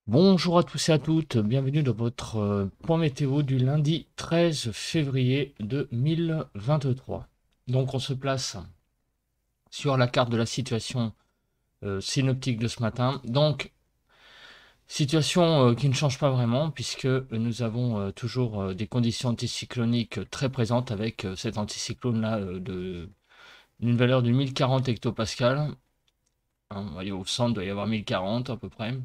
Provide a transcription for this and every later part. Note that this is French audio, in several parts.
Bonjour à tous et à toutes, bienvenue dans votre point météo du lundi 13 février 2023. Donc on se place sur la carte de la situation synoptique de ce matin. Donc situation qui ne change pas vraiment puisque nous avons toujours des conditions anticycloniques très présentes avec cet anticyclone là d'une valeur de 1040 hectopascales. Hein, vous voyez, au centre il doit y avoir 1040 à peu près.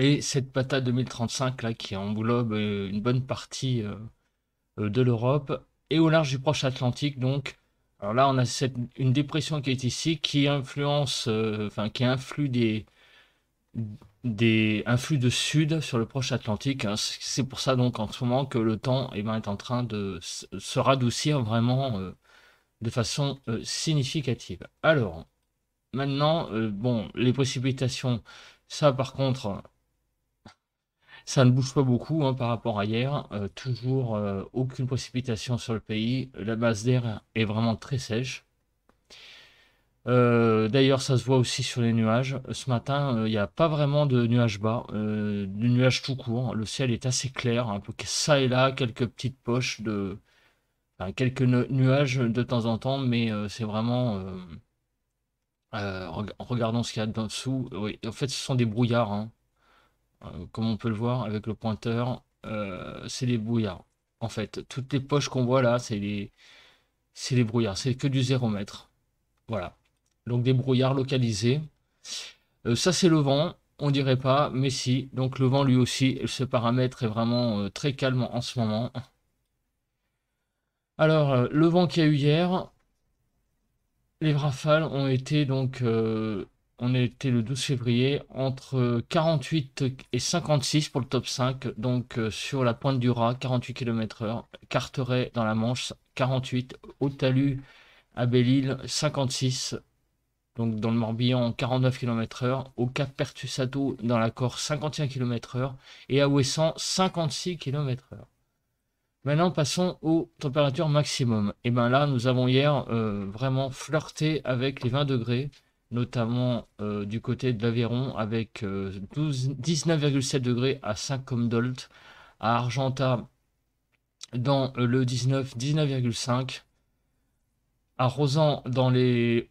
Et cette patate 2035 là qui englobe une bonne partie de l'Europe et au large du Proche Atlantique. Donc, alors là, on a une dépression qui est ici qui influence, qui influe un flux de sud sur le Proche Atlantique. Hein. C'est pour ça donc en ce moment que le temps est en train de se radoucir vraiment de façon significative. Alors, maintenant, bon, les précipitations, ça par contre, ça ne bouge pas beaucoup hein, par rapport à hier. Toujours aucune précipitation sur le pays. La masse d'air est vraiment très sèche. D'ailleurs, ça se voit aussi sur les nuages. Ce matin, il n'y a pas vraiment de nuages bas, de nuages tout court. Le ciel est assez clair, un peu ça et là, quelques petites poches enfin, quelques nuages de temps en temps, mais c'est vraiment, regardons ce qu'il y a dessous. Oui, en fait, ce sont des brouillards, hein. Comme on peut le voir avec le pointeur, c'est des brouillards. En fait, toutes les poches qu'on voit là, c'est des brouillards, c'est que du 0 mètre. Voilà. Donc des brouillards localisés. Ça, c'est le vent, on dirait pas, mais si. Donc le vent lui aussi, ce paramètre est vraiment très calme en ce moment. Alors, le vent qu'il y a eu hier, les rafales on a été le 12 février entre 48 et 56 pour le top 5, donc sur la pointe du Raz, 48 km/h, Carteret dans la Manche, 48, Haut-Talus à Belle-Île, 56, donc dans le Morbihan, 49 km/h, au Cap Pertusato dans la Corse, 51 km/h, et à Ouessant, 56 km/h. Maintenant, passons aux températures maximum. Et bien là, nous avons hier vraiment flirté avec les 20 degrés, notamment du côté de l'Aveyron, avec 19,7 degrés à Saint-Comdolt, à Argentat dans le 19,5, à Rosan dans les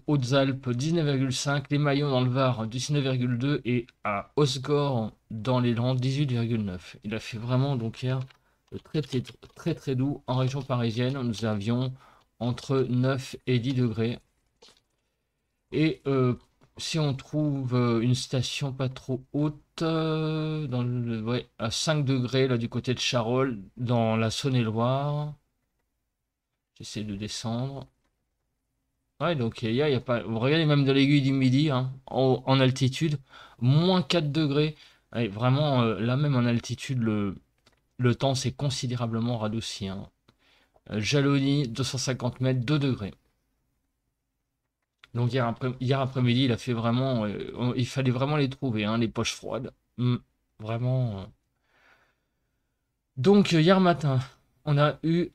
Hautes-Alpes 19,5, les Maillons dans le Var 19,2 et à Osgore dans les Landes 18,9. Il a fait vraiment donc hier très très très très doux en région parisienne. Nous avions entre 9 et 10 degrés. Et si on trouve une station pas trop haute, ouais, à 5 degrés là du côté de Charolles, dans la Saône-et-Loire, j'essaie de descendre. Ouais, donc il y a pas. Vous regardez même de l'aiguille du Midi, hein, en altitude, moins 4 degrés. Ouais, vraiment, là même en altitude, le temps s'est considérablement radouci. Hein. Jalony, 250 mètres, 2 degrés. Donc hier après-midi, il a fait vraiment. Il fallait vraiment les trouver, hein, les poches froides. Vraiment. Donc hier matin, on a eu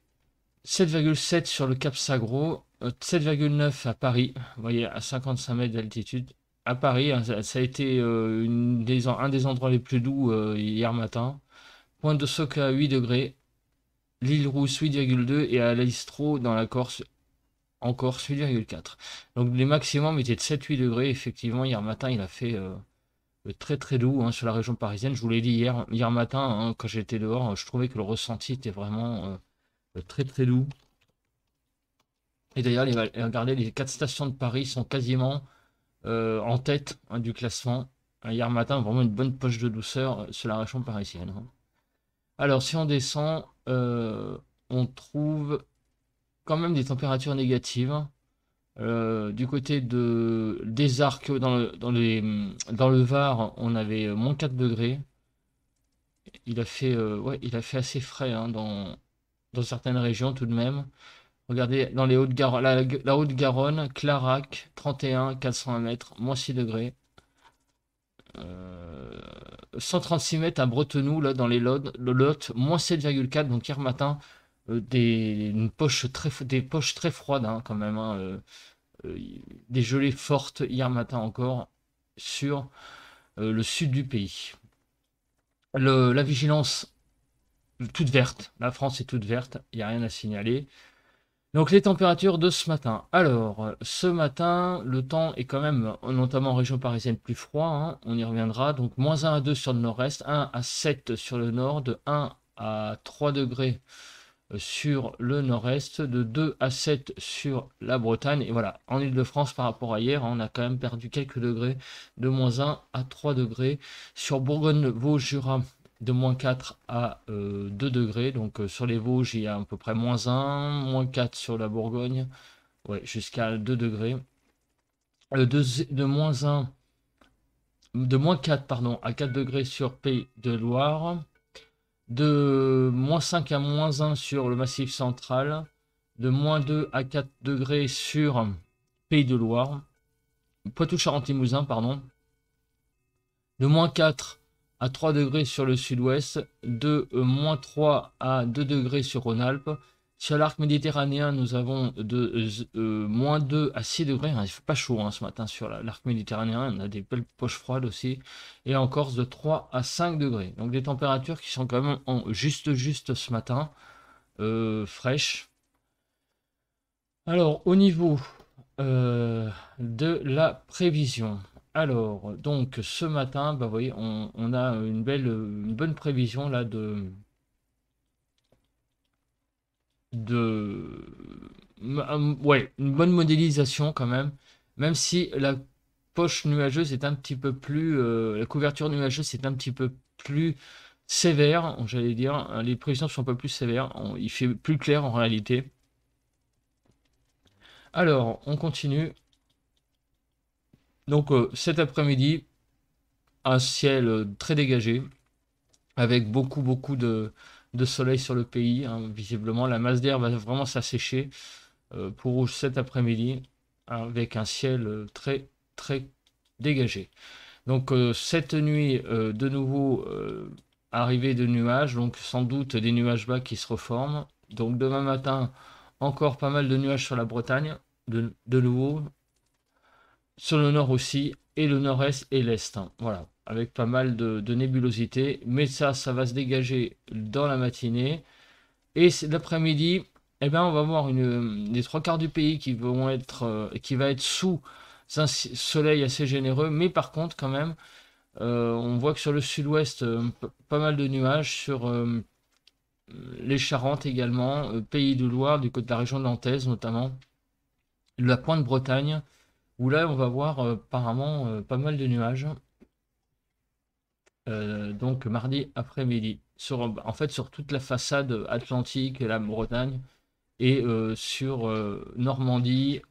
7,7 sur le Cap Sagro, 7,9 à Paris, vous voyez, à 55 mètres d'altitude. À Paris, hein, ça a été un des endroits les plus doux hier matin. Pointe de Soca à 8 degrés, l'île Rousse 8,2 et à l'Aistro dans la Corse, en Corse 8,4. Donc les maximums étaient de 7-8 degrés. Effectivement, hier matin, il a fait très très doux hein, sur la région parisienne. Je vous l'ai dit hier matin, hein, quand j'étais dehors, je trouvais que le ressenti était vraiment très très doux. Et d'ailleurs, regardez, les 4 stations de Paris sont quasiment en tête hein, du classement. Hier matin, vraiment une bonne poche de douceur sur la région parisienne. Hein. Alors, si on descend, on trouve quand même des températures négatives. Du côté des Arcs, dans le Var, on avait moins 4 degrés. Ouais, il a fait assez frais hein, dans certaines régions tout de même. Regardez, dans les Hautes-Garonne, la Haute-Garonne, Clarac, 31, 401 mètres, moins 6 degrés. 136 mètres à Bretenoux, là, dans le Lot, moins 7,4. Donc hier matin, des poches très froides, hein, quand même. Hein, des gelées fortes hier matin encore sur le sud du pays. La vigilance toute verte. La France est toute verte, il n'y a rien à signaler. Donc les températures de ce matin. Alors, ce matin, le temps est quand même, notamment en région parisienne, plus froid, hein, on y reviendra. Donc moins 1 à 2 sur le nord-est, 1 à 7 sur le nord, de 1 à 3 degrés sur le nord-est, de 2 à 7 sur la Bretagne. Et voilà, en Ile-de-France, par rapport à hier, hein, on a quand même perdu quelques degrés, de moins 1 à 3 degrés. Sur Bourgogne-Vosges-Jura, de moins 4 à 2 degrés. Donc sur les Vosges, il y a à peu près moins 1, moins 4 sur la Bourgogne, ouais, jusqu'à 2 degrés. De moins 1, de moins 4 pardon, à 4 degrés sur Pays de Loire. De moins 5 à moins 1 sur le Massif central. De moins 2 à 4 degrés sur Pays de Loire. Poitou-Charentes-Limousin, pardon. De moins 4 à 3 degrés sur le sud-ouest, de moins 3 à 2 degrés sur Rhône-Alpes. Sur l'arc méditerranéen, nous avons de moins 2 à 6 degrés. Il ne fait pas chaud hein, ce matin sur l'arc méditerranéen. On a des belles poches froides aussi. Et en Corse, de 3 à 5 degrés. Donc des températures qui sont quand même juste ce matin. Fraîches. Alors, au niveau de la prévision. Alors, donc ce matin, bah, vous voyez, on a une bonne prévision là ouais, une bonne modélisation quand même si la poche nuageuse est un petit peu plus, la couverture nuageuse est un petit peu plus sévère, j'allais dire, les prévisions sont un peu plus sévères, il fait plus clair en réalité. Alors, on continue. Donc cet après-midi, un ciel très dégagé, avec beaucoup de soleil sur le pays. Hein. Visiblement, la masse d'air va vraiment s'assécher pour cet après-midi, avec un ciel très dégagé. Donc cette nuit, de nouveau, arrivée de nuages, donc sans doute des nuages bas qui se reforment. Donc demain matin, encore pas mal de nuages sur la Bretagne, de nouveau, sur le nord aussi, et le nord-est et l'est. Hein. Voilà, avec pas mal de nébulosité. Mais ça va se dégager dans la matinée. Et l'après-midi, eh ben, on va voir les trois quarts du pays qui va être sous un soleil assez généreux. Mais par contre, quand même, on voit que sur le sud-ouest, pas mal de nuages. Sur les Charentes également, Pays de Loire, du côté de la région nantaise notamment. La pointe Bretagne, où là on va voir apparemment pas mal de nuages. Donc mardi après-midi. En fait sur toute la façade atlantique et la Bretagne et sur Normandie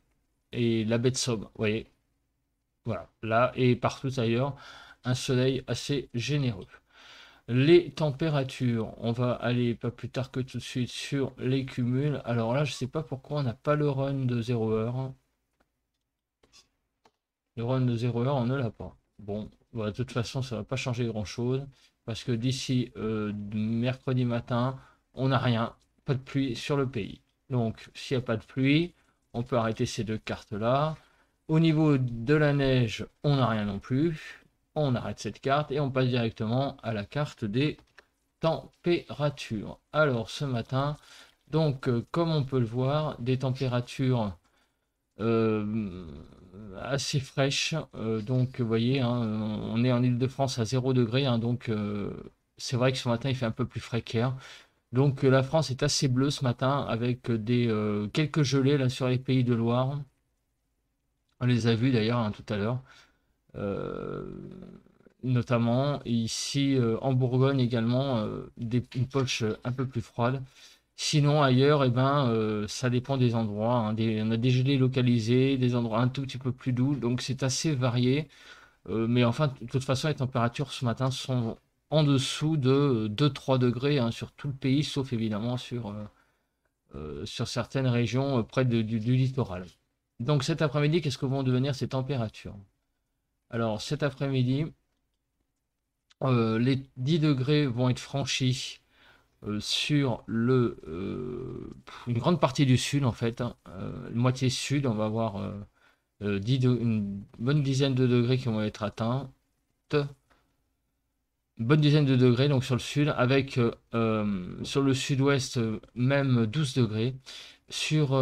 et la baie de Somme. Vous voyez, voilà, là et partout ailleurs, un soleil assez généreux. Les températures, on va aller pas plus tard que tout de suite sur les cumuls. Alors là, je sais pas pourquoi on n'a pas le run de 0 heure. Le run de 0 heure, on ne l'a pas. Bon, bah, de toute façon, ça ne va pas changer grand-chose. Parce que d'ici mercredi matin, on n'a rien. Pas de pluie sur le pays. Donc, s'il n'y a pas de pluie, on peut arrêter ces deux cartes-là. Au niveau de la neige, on n'a rien non plus. On arrête cette carte et on passe directement à la carte des températures. Alors, ce matin, donc, comme on peut le voir, des températures assez fraîche. Donc, vous voyez, hein, on est en Île-de-France à 0 degré. Hein, donc, c'est vrai que ce matin, il fait un peu plus frais qu'hier. Donc, la France est assez bleue ce matin avec quelques gelées là, sur les pays de Loire. On les a vus d'ailleurs hein, tout à l'heure. Notamment ici en Bourgogne également, une poche un peu plus froide. Sinon, ailleurs, eh ben, ça dépend des endroits. Hein. On a des gelées localisées, des endroits un tout petit peu plus doux. Donc, c'est assez varié. Mais enfin, de toute façon, les températures ce matin sont en dessous de 2-3 degrés hein, sur tout le pays, sauf évidemment sur certaines régions près du littoral. Donc, cet après-midi, qu'est-ce que vont devenir ces températures? Alors, cet après-midi, les 10 degrés vont être franchis sur une grande partie du sud en fait, hein, moitié sud, on va avoir une bonne dizaine de degrés qui vont être atteints. bonne dizaine de degrés donc sur le sud, avec sur le sud-ouest même 12 degrés. Sur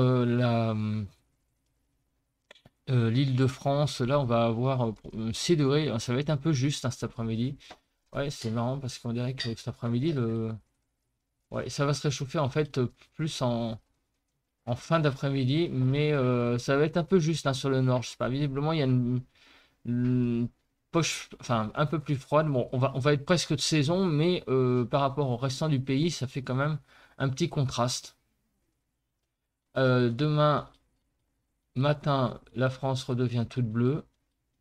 l'île de France, là on va avoir 6 degrés, ça va être un peu juste hein, cet après-midi. Ouais, c'est marrant parce qu'on dirait que cet après-midi, ouais, ça va se réchauffer en fait plus en fin d'après-midi, mais ça va être un peu juste hein, sur le nord. Je sais pas, visiblement il y a une poche, enfin un peu plus froide. Bon, on va être presque de saison, mais par rapport au restant du pays, ça fait quand même un petit contraste. Demain matin, la France redevient toute bleue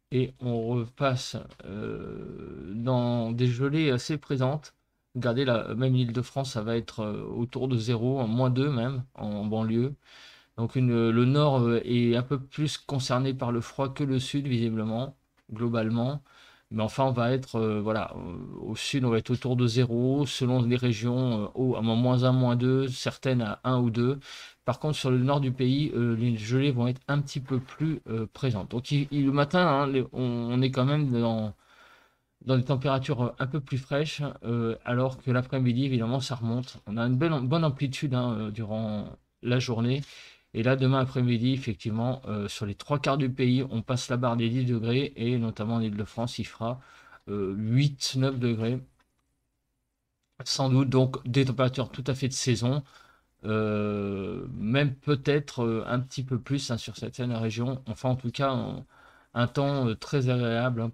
et on repasse dans des gelées assez présentes. Regardez, même l'Île-de-France, ça va être autour de 0, -2 même, en banlieue. Donc le nord est un peu plus concerné par le froid que le sud, visiblement, globalement. Mais enfin, on va être, voilà, au sud, on va être autour de 0, selon les régions, à -1, -2, certaines à 1 ou 2. Par contre, sur le nord du pays, les gelées vont être un petit peu plus présentes. Donc le matin, hein, on est quand même dans des températures un peu plus fraîches, alors que l'après-midi, évidemment, ça remonte. On a une bonne amplitude hein, durant la journée. Et là, demain après-midi, effectivement, sur les 3/4 du pays, on passe la barre des 10 degrés, et notamment en Île-de-France, il fera 8-9 degrés. Sans doute, donc, des températures tout à fait de saison, même peut-être un petit peu plus hein, sur certaines régions. Enfin, en tout cas, un temps très agréable hein,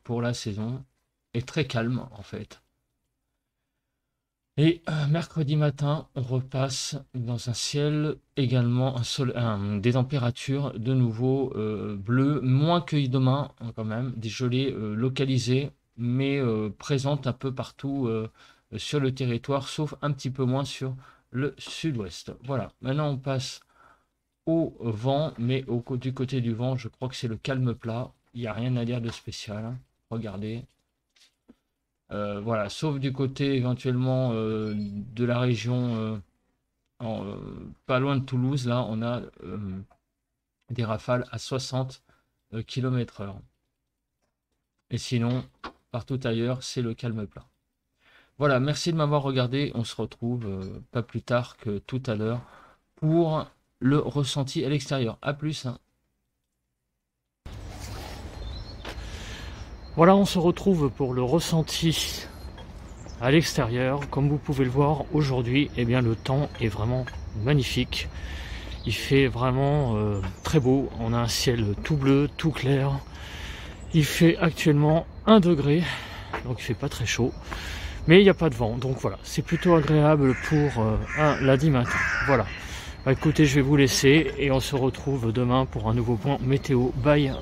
pour la saison, et très calme, en fait. Et mercredi matin, on repasse dans un ciel également, des températures de nouveau bleues, moins que demain hein, quand même, des gelées localisées, mais présentes un peu partout sur le territoire, sauf un petit peu moins sur le sud-ouest. Voilà, maintenant on passe au vent, mais du côté du vent, je crois que c'est le calme plat, il n'y a rien à dire de spécial, hein. Regardez. Voilà, sauf du côté éventuellement de la région pas loin de Toulouse, là on a des rafales à 60 km/h. Et sinon, partout ailleurs, c'est le calme plat. Voilà, merci de m'avoir regardé. On se retrouve pas plus tard que tout à l'heure pour le ressenti à l'extérieur. A plus. Hein. Voilà, on se retrouve pour le ressenti à l'extérieur. Comme vous pouvez le voir aujourd'hui, eh bien, le temps est vraiment magnifique. Il fait vraiment très beau. On a un ciel tout bleu, tout clair. Il fait actuellement 1 degré, donc il fait pas très chaud. Mais il n'y a pas de vent, donc voilà, c'est plutôt agréable pour un lundi matin. Voilà. Bah, écoutez, je vais vous laisser et on se retrouve demain pour un nouveau point météo. Bye!